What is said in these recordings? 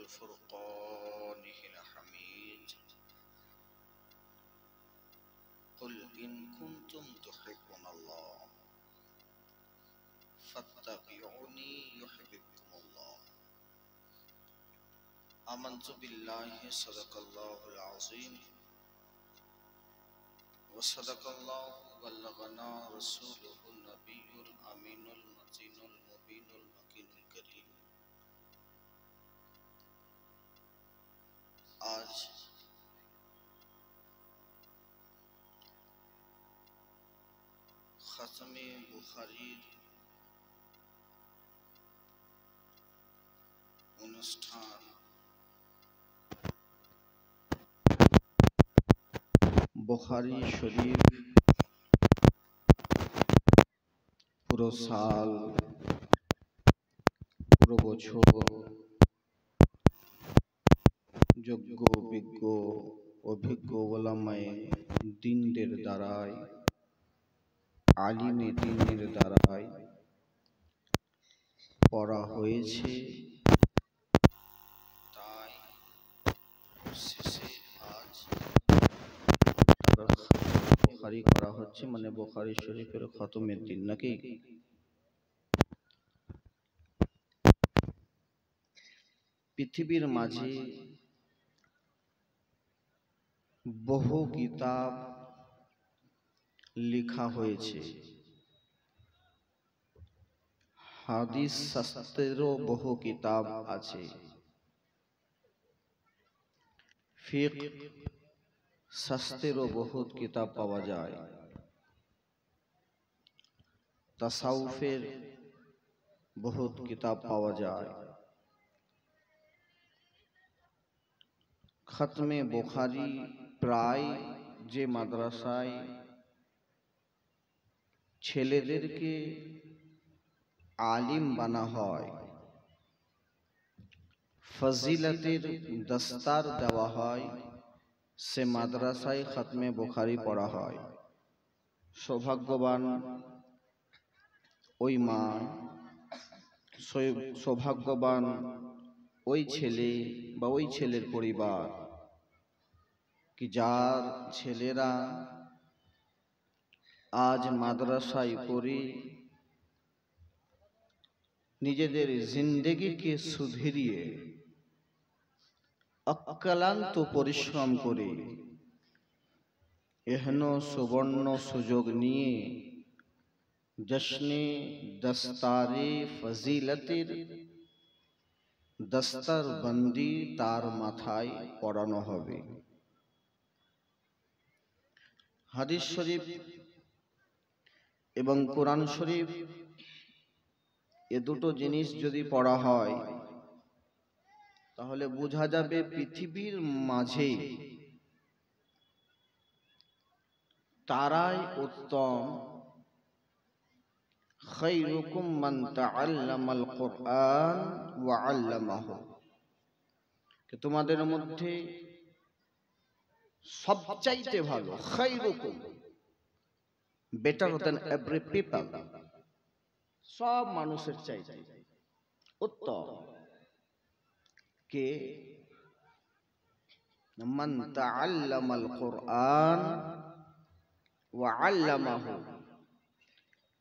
فرقانه الحميد قل إن كنتم تحبون الله فاتبعوني يحببكم الله آمنت بالله صدق الله العظيم وصدق الله بلغنا رسوله النبي الأمين المتين المبين المكين الكريم आज खत्मे बुखारी অনুষ্ঠান বুখারী শরীফ পুরো সাল পুরো বছর যোগ্য বিজ্ঞ অভিজ্ঞ ওলামায়ে দ্বীনের দ্বারায় আলিমে দ্বীনের দ্বারায় পড়া হয়েছে। তাই শেষে আজ বুখারী করা হচ্ছে, মানে বুখারী শরীফের খতমের দিন নাকি। পৃথিবীর মাঝে বহু কিতাব লেখা হয়েছে, হাদিস শাস্ত্রেরও বহু কিতাব আছে, ফিকহ শাস্ত্রেরও বহুত কিতাব পাওয়া যায়, তাসাউফের বহুত কিতাব পাওয়া যায়। খতমে বুখারী প্রায় যে মাদ্রাসায় ছেলেদেরকে আলিম বানা হয়, ফজিলতের দস্তার দেওয়া হয়, সে মাদ্রাসায় খতমে বুখারী পড়া হয়। সৌভাগ্যবান ওই মা, সৌভাগ্যবান ওই ছেলে বা ওই ছেলের পরিবার কি যার ছেলেরা আজ মাদ্রাসায় পড়ে নিজেদের জিন্দেগিকে সুধরিয়ে অক্লান্ত পরিশ্রম করে এহেন সুবর্ণ সুযোগ নিয়ে জশ্নে দস্তারে ফজিলতের দস্তার বন্দি তার মাথায় পড়ানো হবে। হাদিস শরীফ এবং কোরআন শরীফ এ দুটো জিনিস যদি পড়া হয় তাহলে বোঝা যাবে পৃথিবীর মাঝে তারাই উত্তম। খায়রুকুম মান তাআল্লামাল কুরআন ওয়া আল্লামাহু, তোমাদের মধ্যে সবচাইতে ভালো, খায়রুকুম বেটার দেন এভরি পিপল, সব মানুষের চাইতে উত্তম কে মান তাআল্লামাল কুরআন ওয়া আল্লামাহু,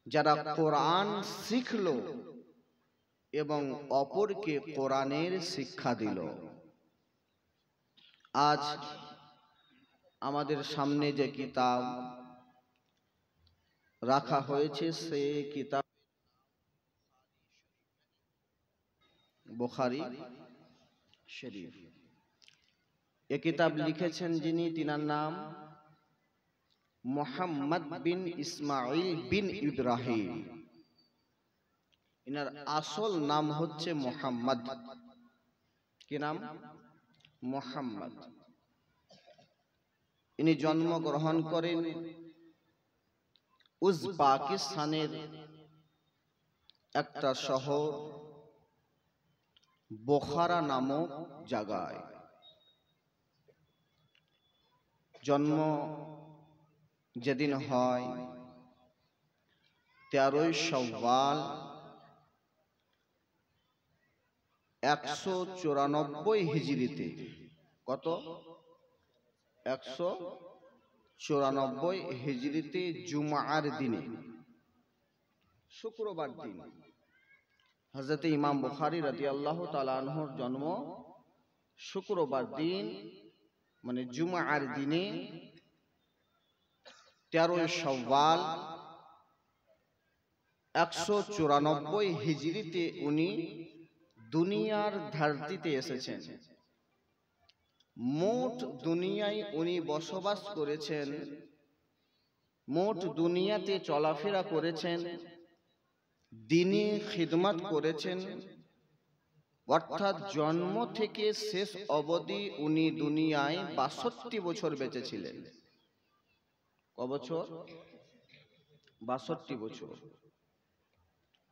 যারা কোরআন শিখলো এবং অপরকে কোরআনের শিক্ষা দিল। আজ আমাদের সামনে যে কিতাব রাখা হয়েছে সে কিতাব বুখারী শরীফ। এ কিতাব লিখেছেন যিনি, তিনার নাম মুহাম্মদ বিন ইসমাইল বিন ইব্রাহিম। ইনার আসল নাম হচ্ছে মুহাম্মদ। কি নাম? মুহাম্মদ। ইনি জন্মগ্রহণ করেন উজবেকিস্তানের একটা শহর বোখারা নামক জায়গায়। জন্ম যেদিন হয় 13ই শাওয়াল 194 হিজরিতে। কত? 194 হিজরিতে জুমার দিনে, শুক্রবার দিন, হযরত ইমাম বুখারী রাদিয়াল্লাহু তাআলা আনহুর জন্ম শুক্রবার দিন, মানে জুমার দিনে 13 শাওয়াল 194 হিজরিতে উনি দুনিয়ার ধরতিতে এসেছেন। মোট দুনিয়ায় উনি বসবাস করেছেন, মোট দুনিয়াতে চলাফেরা করেছেন, দ্বীনি খিদমত করেছেন, অর্থাৎ জন্ম থেকে শেষ অবধি উনি দুনিয়ায় 62 বছর বেঁচে ছিলেন। ক বছর? 62 বছর।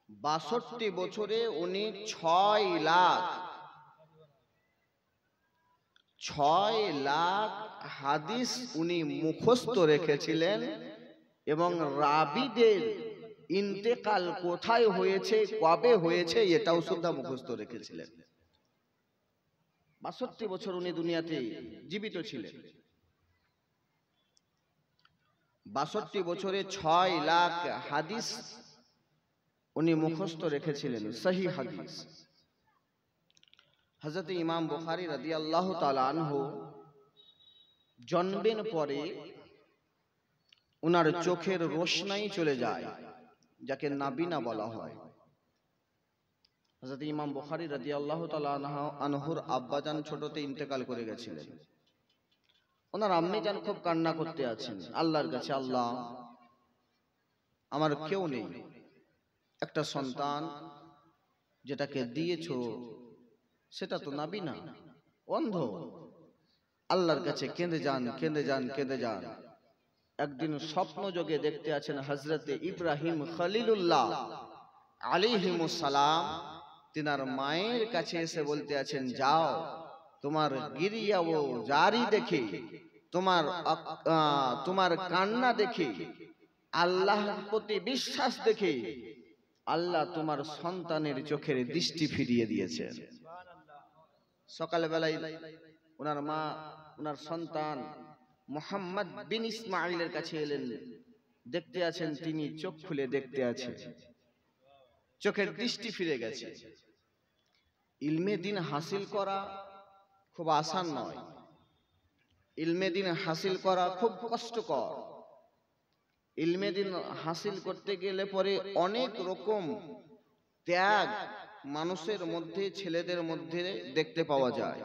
62 বছরে উনি 6 লাখ হাদিস উনি মুখস্থ রেখেছিলেন, এবং রাবীদের ইন্তেকাল কোথায় হয়েছে, কবে হয়েছে, এটাও সুদ্ধা মুখস্থ রেখেছিলেন। 62 বছর উনি দুনিয়াতে জীবিত ছিলেন। 62 বছরে 6 লাখ হাদিস উনি মুখস্থ রেখেছিলেন, সহিহ হাদিস। হযরত ইমাম বুখারী রাদিয়াল্লাহু তাআলা আনহু জন্মের পরে উনার চোখের রোশনাই চলে যায়, যাকে নাবিনা বলা হয়। হযরত ইমাম বুখারী রাদিয়াল্লাহু তাআলা আনহুর আব্বাজান ছোটতে ইন্তেকাল করে গেছিলেন। ওনার আম্মি জান খুব কান্না করতে আছেন আল্লাহর কাছে, আল্লাহ আমার কেউ নেই, একটা সন্তান যেটাকে দিয়েছো সেটা তো নাবিনা, অন্ধ। আল্লাহর কাছে কেঁদে যান, কেঁদে যান, কেঁদে যান। একদিন স্বপ্ন যোগে দেখতে আছেন হযরতে ইব্রাহিম খলিলুল্লাহ আলাইহিমুস সালাম তিনার মায়ের কাছে এসে বলতে আছেন, যাও তোমার গিরিয়া ও জারি দেখে, তোমার কান্না দেখে, আল্লাহর প্রতি বিশ্বাস দেখে আল্লাহ তোমার সন্তানের চোখের দৃষ্টি ফিরিয়ে দিয়েছেন। সকালবেলায় ওনার মা ওনার সন্তান মুহাম্মদ বিন ইসমাঈলের কাছে এলেন, দেখতে আছেন তিনি চোখ খুলে দেখতে আছেন, চোখের দৃষ্টি ফিরে গেছে। ইলমে দ্বীন হাসিল করা খুব আসান নয়, ইলমে দ্বীন হাসিল করা খুব কষ্টকর। ইলমে দ্বীন হাসিল করতে গেলে পরে অনেক রকম ত্যাগ মানুষের মধ্যে, ছেলেদের মধ্যে দেখতে পাওয়া যায়।